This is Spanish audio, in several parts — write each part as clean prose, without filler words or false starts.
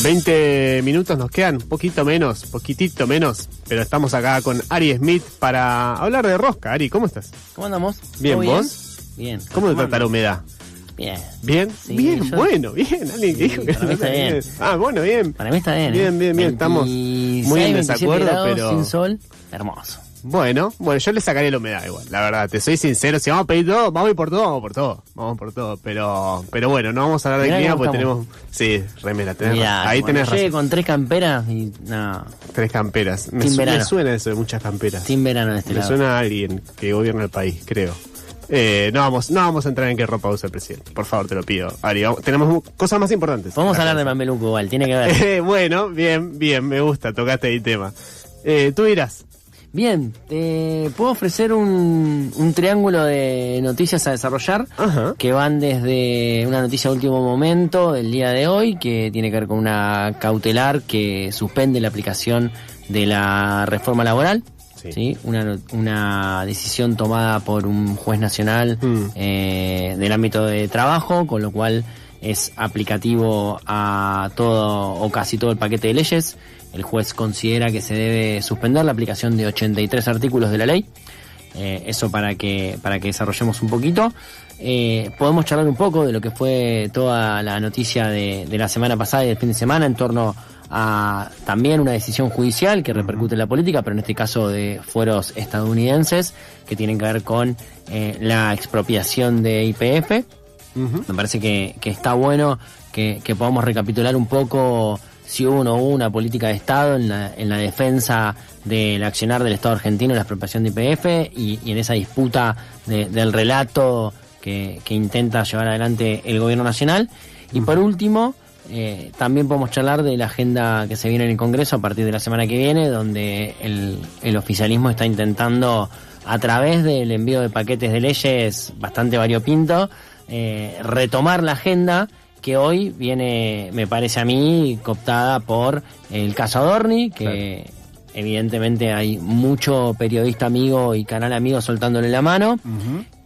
20 minutos nos quedan, poquitito menos, pero estamos acá con Ari Smith para hablar de rosca. Ari, ¿cómo estás? ¿Cómo andamos? Bien, ¿vos? Bien. ¿Cómo te trata la humedad? Bien. ¿Bien? Sí, bien, yo... bueno, bien. Alguien que dijo que para mí está bien. Ah, bueno, bien. Para mí está bien. Bien. Estamos muy en desacuerdo, pero... sin sol, hermoso. Bueno, yo le sacaré la humedad igual, la verdad, te soy sincero, si vamos a pedir todo, vamos a ir por todo, pero bueno, no vamos a hablar de clima porque tenemos, sí, remera, tenés Mirá, ahí tenés razón. Llegué con 3 camperas y no. 3 camperas, me suena eso de muchas camperas. Sin verano de este me lado. suena a alguien que gobierna el país, creo. No vamos a entrar en qué ropa usa el presidente, por favor, te lo pido, Ari, tenemos cosas más importantes. Vamos a hablar de Mameluco igual, tiene que ver. Bueno, bien, me gusta, tocaste ahí tema. Tú dirás. Bien, te puedo ofrecer un triángulo de noticias a desarrollar. Ajá. Que van desde una noticia de último momento del día de hoy, que tiene que ver con una cautelar que suspende la aplicación de la reforma laboral. ¿Sí? Una decisión tomada por un juez nacional del ámbito de trabajo, con lo cual es aplicativo a todo o casi todo el paquete de leyes. El juez considera que se debe suspender la aplicación de 83 artículos de la ley. Eso para que desarrollemos un poquito. Podemos charlar un poco de lo que fue toda la noticia de la semana pasada y del fin de semana en torno a también una decisión judicial que repercute en la política, pero en este caso de fueros estadounidenses que tienen que ver con la expropiación de YPF. Me parece que está bueno que podamos recapitular un poco si hubo o no hubo una política de Estado en la defensa del accionar del Estado argentino en la expropiación de YPF y en esa disputa del relato que intenta llevar adelante el gobierno nacional. Y por último, también podemos charlar de la agenda que se viene en el Congreso a partir de la semana que viene, donde el oficialismo está intentando, a través del envío de paquetes de leyes bastante variopinto, retomar la agenda que hoy viene, me parece a mí, cooptada por el caso Adorni, que evidentemente hay mucho periodista amigo y canal amigo soltándole la mano.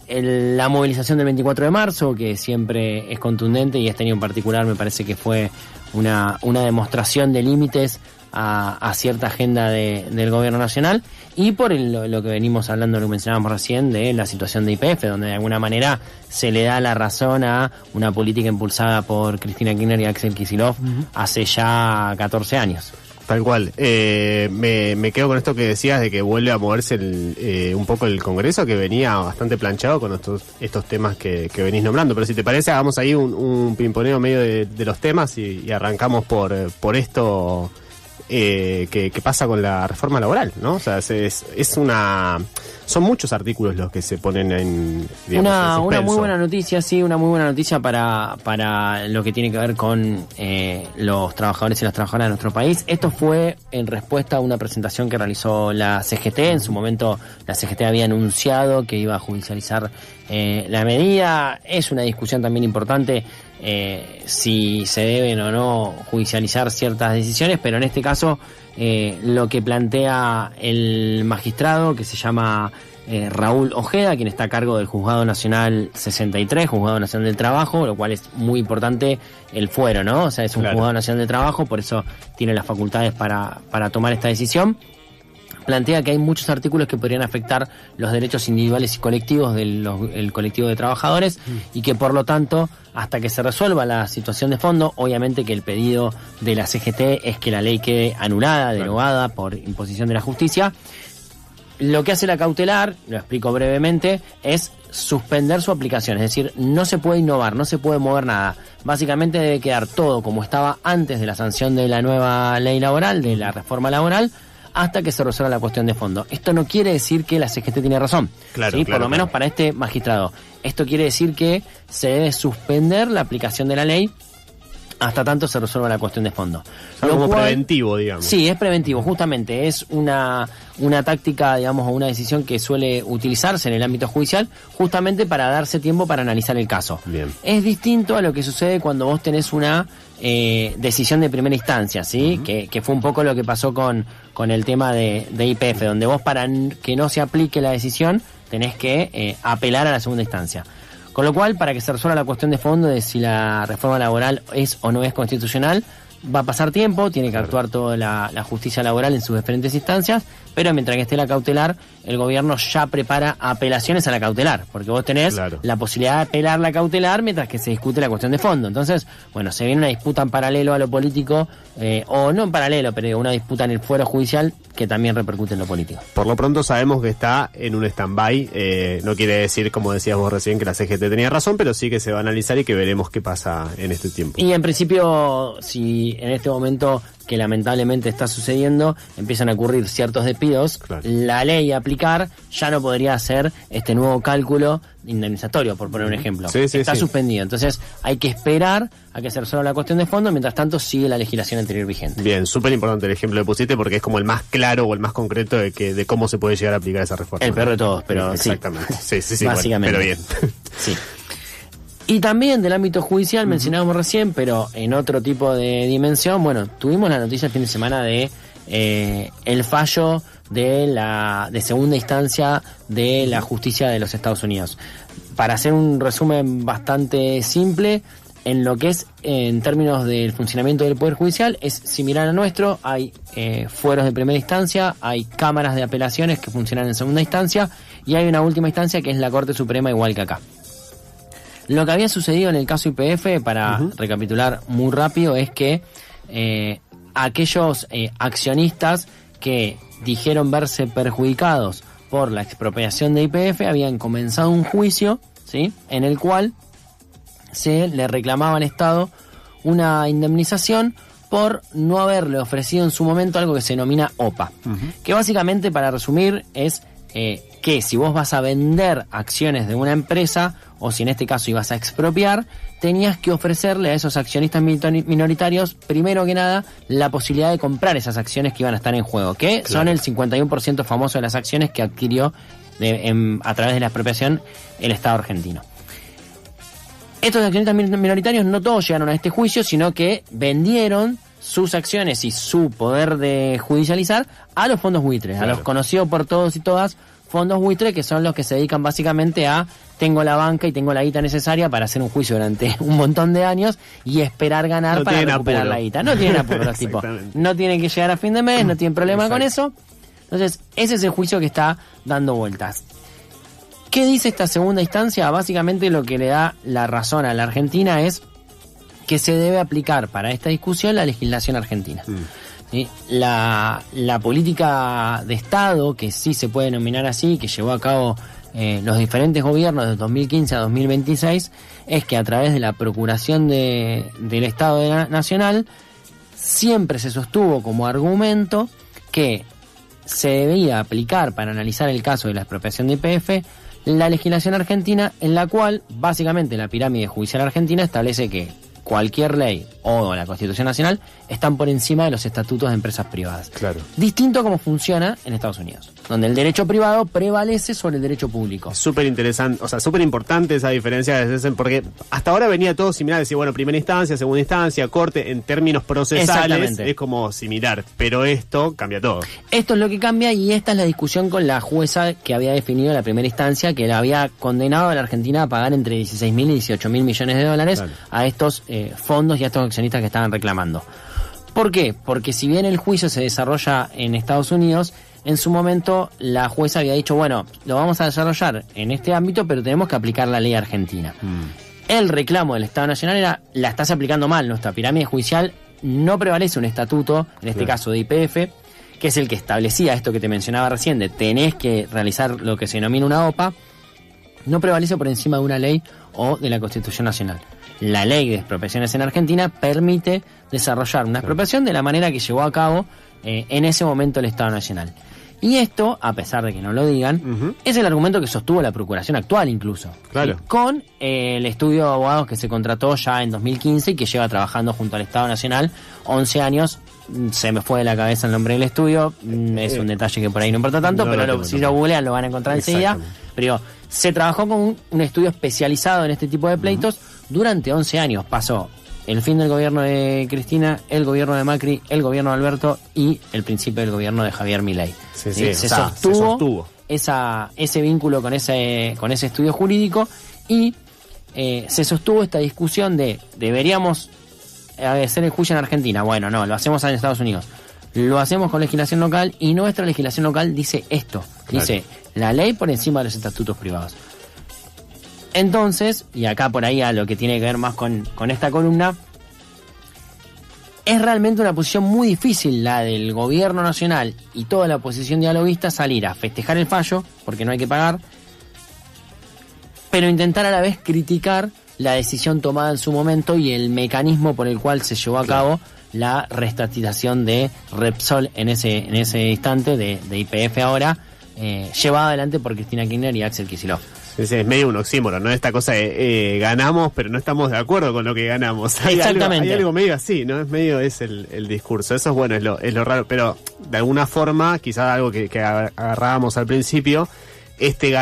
La movilización del 24 de marzo, que siempre es contundente, y este año en particular me parece que fue una demostración de límites a cierta agenda del gobierno nacional, y por lo que venimos hablando, lo que mencionábamos recién, de la situación de YPF, donde de alguna manera se le da la razón a una política impulsada por Cristina Kirchner y Axel Kicillof hace ya 14 años. Tal cual. Me quedo con esto que decías de que vuelve a moverse un poco el Congreso, que venía bastante planchado con estos temas que venís nombrando. Pero si te parece, hagamos ahí un pimponeo medio de los temas y arrancamos por esto que pasa con la reforma laboral, ¿no? O sea, son muchos artículos los que se ponen en, digamos, una muy buena noticia, sí, una muy buena noticia para lo que tiene que ver con los trabajadores y las trabajadoras de nuestro país. Esto fue en respuesta a una presentación que realizó la CGT. En su momento la CGT había anunciado que iba a judicializar la medida. Es una discusión también importante si se deben o no judicializar ciertas decisiones, pero en este caso lo que plantea el magistrado, que se llama Raúl Ojeda, quien está a cargo del Juzgado Nacional 63, Juzgado Nacional del Trabajo, lo cual es muy importante el fuero, ¿no? O sea, es un Juzgado Nacional del Trabajo, por eso tiene las facultades para tomar esta decisión. Plantea que hay muchos artículos que podrían afectar los derechos individuales y colectivos del colectivo de trabajadores, y que por lo tanto, hasta que se resuelva la situación de fondo, obviamente que el pedido de la CGT es que la ley quede anulada, derogada por imposición de la justicia. Lo que hace la cautelar, lo explico brevemente, es suspender su aplicación, es decir, no se puede innovar, no se puede mover nada. Básicamente debe quedar todo como estaba antes de la sanción de la nueva ley laboral, de la reforma laboral, hasta que se resuelva la cuestión de fondo. Esto no quiere decir que la CGT tiene razón, ¿sí? Por lo menos para este magistrado. Esto quiere decir que se debe suspender la aplicación de la ley hasta tanto se resuelva la cuestión de fondo. Como preventivo, digamos. Sí, es preventivo, justamente. Es una táctica, digamos, o una decisión que suele utilizarse en el ámbito judicial, justamente para darse tiempo para analizar el caso. Bien. Es distinto a lo que sucede cuando vos tenés una decisión de primera instancia, ¿sí? Que fue un poco lo que pasó con el tema de YPF, donde vos, para que no se aplique la decisión, tenés que apelar a la segunda instancia. Con lo cual, para que se resuelva la cuestión de fondo de si la reforma laboral es o no es constitucional, va a pasar tiempo, tiene que actuar toda la justicia laboral en sus diferentes instancias, pero mientras que esté la cautelar, el gobierno ya prepara apelaciones a la cautelar, porque vos tenés la posibilidad de apelar la cautelar mientras que se discute la cuestión de fondo. Entonces, bueno, se viene una disputa en paralelo a lo político, o no en paralelo, pero una disputa en el fuero judicial que también repercute en lo político. Por lo pronto sabemos que está en un stand-by, no quiere decir, como decías vos recién, que la CGT tenía razón, pero sí que se va a analizar y que veremos qué pasa en este tiempo. Y en principio, si en este momento que lamentablemente está sucediendo, empiezan a ocurrir ciertos despidos, la ley a aplicar ya no podría hacer este nuevo cálculo indemnizatorio, por poner un ejemplo. Está suspendido. Entonces hay que esperar a que se resuelva la cuestión de fondo, mientras tanto sigue la legislación anterior vigente. Bien, súper importante el ejemplo que pusiste porque es como el más claro o el más concreto de cómo se puede llegar a aplicar esa reforma. El peor de todos, pero exactamente. Sí, básicamente. Bueno, pero bien. Sí. Y también del ámbito judicial, mencionábamos recién, pero en otro tipo de dimensión, bueno, tuvimos la noticia el fin de semana de el fallo de segunda instancia de la justicia de los Estados Unidos. Para hacer un resumen bastante simple, en lo que es en términos del funcionamiento del Poder Judicial, es similar a nuestro. Hay fueros de primera instancia, hay cámaras de apelaciones que funcionan en segunda instancia, y hay una última instancia que es la Corte Suprema, igual que acá. Lo que había sucedido en el caso YPF, para recapitular muy rápido, es que aquellos accionistas que dijeron verse perjudicados por la expropiación de YPF habían comenzado un juicio, ¿sí?, en el cual se le reclamaba al Estado una indemnización por no haberle ofrecido en su momento algo que se denomina OPA. Que básicamente, para resumir, es que si vos vas a vender acciones de una empresa, o si en este caso ibas a expropiar, tenías que ofrecerle a esos accionistas minoritarios, primero que nada, la posibilidad de comprar esas acciones que iban a estar en juego, que son el 51% famoso de las acciones que adquirió a través de la expropiación el Estado argentino. Estos accionistas minoritarios no todos llegaron a este juicio, sino que vendieron sus acciones y su poder de judicializar a los fondos buitres, a los conocidos por todos y todas fondos buitres, que son los que se dedican básicamente a tengo la banca y tengo la guita necesaria para hacer un juicio durante un montón de años y esperar ganar para recuperar la guita. No tienen apuro los tipos. No tienen que llegar a fin de mes, no tienen problema con eso. Entonces, ese es el juicio que está dando vueltas. ¿Qué dice esta segunda instancia? Básicamente lo que le da la razón a la Argentina es que se debe aplicar para esta discusión la legislación argentina. ¿Sí? La política de Estado, que sí se puede denominar así, que llevó a cabo los diferentes gobiernos de 2015 a 2026, es que a través de la procuración del Estado Nacional siempre se sostuvo como argumento que se debía aplicar para analizar el caso de la expropiación de YPF la legislación argentina, en la cual básicamente la pirámide judicial argentina establece que cualquier ley o la Constitución Nacional están por encima de los estatutos de empresas privadas. Claro. Distinto a cómo funciona en Estados Unidos, donde el derecho privado prevalece sobre el derecho público. Súper interesante, o sea, súper importante esa diferencia, porque hasta ahora venía todo similar, decir, bueno, primera instancia, segunda instancia, corte, en términos procesales es como similar, pero esto cambia todo. Esto es lo que cambia, y esta es la discusión con la jueza que había definido la primera instancia, que la había condenado a la Argentina a pagar entre 16.000 y 18.000 millones de dólares a estos fondos y a estos accionistas que estaban reclamando. ¿Por qué? Porque si bien el juicio se desarrolla en Estados Unidos, en su momento la jueza había dicho, bueno, lo vamos a desarrollar en este ámbito, pero tenemos que aplicar la ley argentina. El reclamo del Estado Nacional era, la estás aplicando mal, nuestra pirámide judicial no prevalece un estatuto, en este caso de YPF, que es el que establecía esto que te mencionaba recién, de tenés que realizar lo que se denomina una OPA, no prevalece por encima de una ley o de la Constitución Nacional. La ley de expropiaciones en Argentina permite desarrollar una expropiación de la manera que llevó a cabo en ese momento el Estado Nacional. Y esto, a pesar de que no lo digan, es el argumento que sostuvo la Procuración actual incluso. Claro. Con el estudio de abogados que se contrató ya en 2015 y que lleva trabajando junto al Estado Nacional 11 años. Se me fue de la cabeza el nombre del estudio, es un detalle que por ahí no importa tanto, no, pero si lo googlean lo van a encontrar enseguida. Pero se trabajó con un estudio especializado en este tipo de pleitos durante 11 años. Pasó el fin del gobierno de Cristina, el gobierno de Macri, el gobierno de Alberto y el principio del gobierno de Javier Milei. Se sostuvo ese vínculo con ese estudio jurídico, y se sostuvo esta discusión de deberíamos hacer el juicio en Argentina. Bueno, no, lo hacemos en Estados Unidos. Lo hacemos con legislación local y nuestra legislación local dice esto. Claro. Dice, la ley por encima de los estatutos privados. Entonces, y acá por ahí a lo que tiene que ver más con esta columna, es realmente una posición muy difícil la del gobierno nacional y toda la oposición dialoguista salir a festejar el fallo, porque no hay que pagar, pero intentar a la vez criticar la decisión tomada en su momento y el mecanismo por el cual se llevó a cabo la reestatización de Repsol en ese instante, de YPF ahora, llevada adelante por Cristina Kirchner y Axel Kicillof. Es medio un oxímoron, ¿no? Esta cosa de ganamos, pero no estamos de acuerdo con lo que ganamos. Exactamente. Hay algo medio así, ¿no? Es el discurso. Eso es bueno, es lo raro. Pero de alguna forma, quizás algo que agarrábamos al principio, este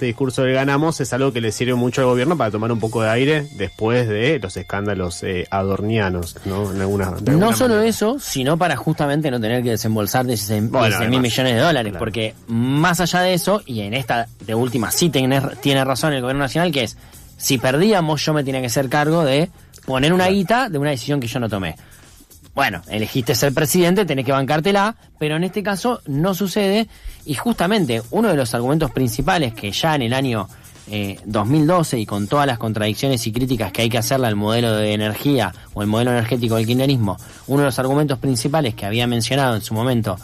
discurso del ganamos es algo que le sirve mucho al gobierno para tomar un poco de aire después de los escándalos adornianos, ¿no? No solo manera. Eso, sino para justamente no tener que desembolsar 16 mil millones de dólares, claro. Porque más allá de eso, y en esta de última sí tiene razón el gobierno nacional, que es, si perdíamos yo me tenía que hacer cargo de poner una guita de una decisión que yo no tomé. Bueno, elegiste ser presidente, tenés que bancártela, pero en este caso no sucede, y justamente uno de los argumentos principales que ya en el año 2012 y con todas las contradicciones y críticas que hay que hacerle al modelo de energía o el modelo energético del kirchnerismo, uno de los argumentos principales que había mencionado en su momento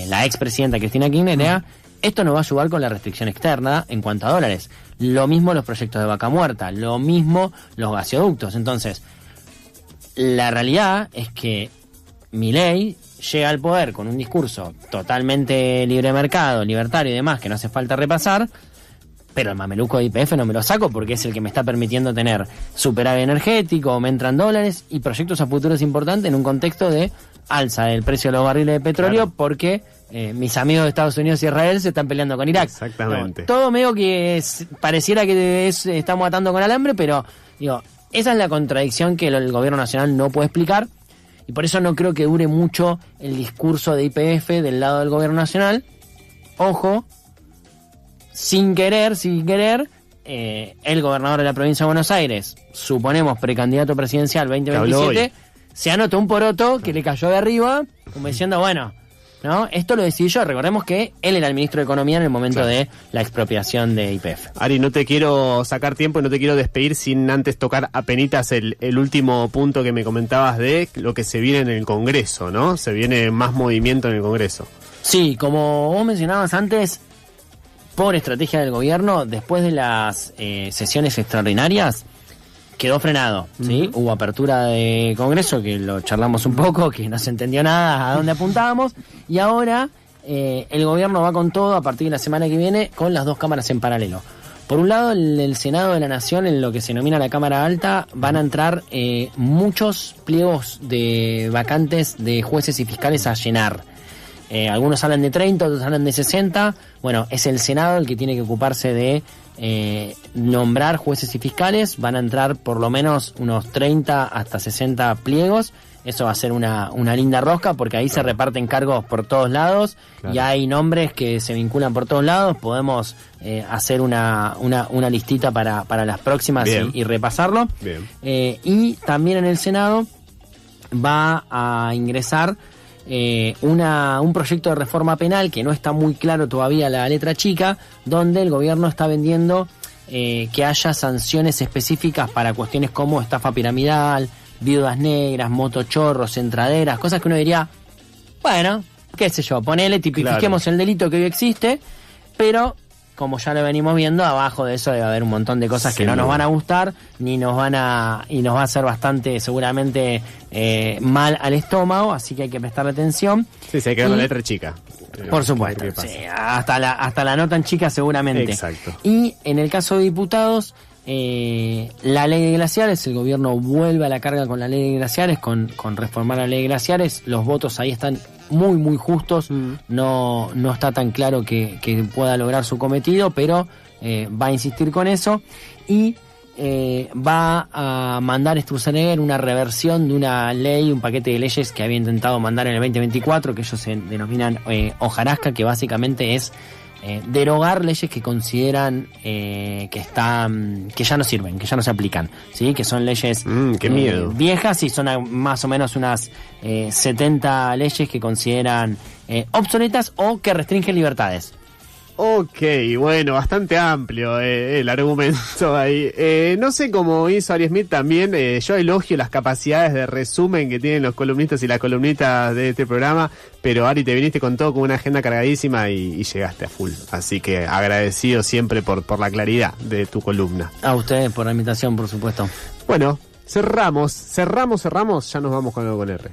la expresidenta Cristina Kirchner era, esto nos va a ayudar con la restricción externa en cuanto a dólares. Lo mismo los proyectos de Vaca Muerta, lo mismo los gasoductos. Entonces, la realidad es que Milei llega al poder con un discurso totalmente libre de mercado, libertario y demás, que no hace falta repasar, pero el mameluco de YPF no me lo saco porque es el que me está permitiendo tener superávit energético, me entran dólares y proyectos a futuros importantes en un contexto de alza del precio de los barriles de petróleo, claro. Porque mis amigos de Estados Unidos y Israel se están peleando con Irak. Exactamente. No, todo medio que pareciera que estamos atando con alambre, pero digo, esa es la contradicción que el gobierno nacional no puede explicar, y por eso no creo que dure mucho el discurso de YPF del lado del gobierno nacional. Ojo, sin querer, el gobernador de la provincia de Buenos Aires, suponemos precandidato presidencial 2027, se anotó un poroto que le cayó de arriba, como diciendo, bueno, ¿no? Esto lo decidí yo. Recordemos que él era el ministro de Economía en el momento de la expropiación de YPF. Ari, no te quiero sacar tiempo y no te quiero despedir sin antes tocar apenitas el último punto que me comentabas de lo que se viene en el Congreso, ¿no? Se viene más movimiento en el Congreso. Sí, como vos mencionabas antes, por estrategia del gobierno, después de las sesiones extraordinarias, quedó frenado, ¿sí? Hubo apertura de Congreso, que lo charlamos un poco, que no se entendió nada a dónde apuntábamos, y ahora el gobierno va con todo a partir de la semana que viene con las dos cámaras en paralelo. Por un lado, el Senado de la Nación, en lo que se denomina la Cámara Alta, van a entrar muchos pliegos de vacantes de jueces y fiscales a llenar. Algunos hablan de 30, otros hablan de 60. Bueno, es el Senado el que tiene que ocuparse de nombrar jueces y fiscales. Van a entrar por lo menos unos 30 hasta 60 pliegos. Eso va a ser una linda rosca, porque ahí se reparten cargos por todos lados, y hay nombres que se vinculan por todos lados. Podemos hacer una listita para las próximas y repasarlo. Y también en el Senado va a ingresar un proyecto de reforma penal que no está muy claro todavía la letra chica, donde el gobierno está vendiendo que haya sanciones específicas para cuestiones como estafa piramidal, viudas negras, motochorros, entraderas, cosas que uno diría, bueno, qué sé yo, ponele, tipifiquemos el delito que hoy existe, pero como ya lo venimos viendo, abajo de eso debe haber un montón de cosas que no nos van a gustar, y nos va a hacer bastante, seguramente, mal al estómago, así que hay que prestarle atención. Sí, hay que ver la letra chica. Por supuesto, sí, hasta la no tan chica seguramente. Exacto. Y en el caso de diputados, la ley de glaciares, el gobierno vuelve a la carga con la ley de glaciares, con reformar la ley de glaciares. Los votos ahí están muy muy justos, no está tan claro que pueda lograr su cometido, pero va a insistir con eso, y va a mandar Sturzenegger una reversión de una ley, un paquete de leyes que había intentado mandar en el 2024, que ellos se denominan hojarasca, que básicamente es derogar leyes que consideran que ya no sirven, que ya no se aplican, ¿sí? Que son leyes qué miedo. Viejas, y son más o menos unas 70 leyes que consideran obsoletas o que restringen libertades. Ok, bueno, bastante amplio el argumento ahí. No sé cómo hizo Ari Smith también. Yo elogio las capacidades de resumen que tienen los columnistas y las columnistas de este programa, pero Ari, te viniste con todo, con una agenda cargadísima y llegaste a full. Así que agradecido siempre por la claridad de tu columna. A ustedes por la invitación, por supuesto. Bueno, cerramos. Ya nos vamos con algo con R.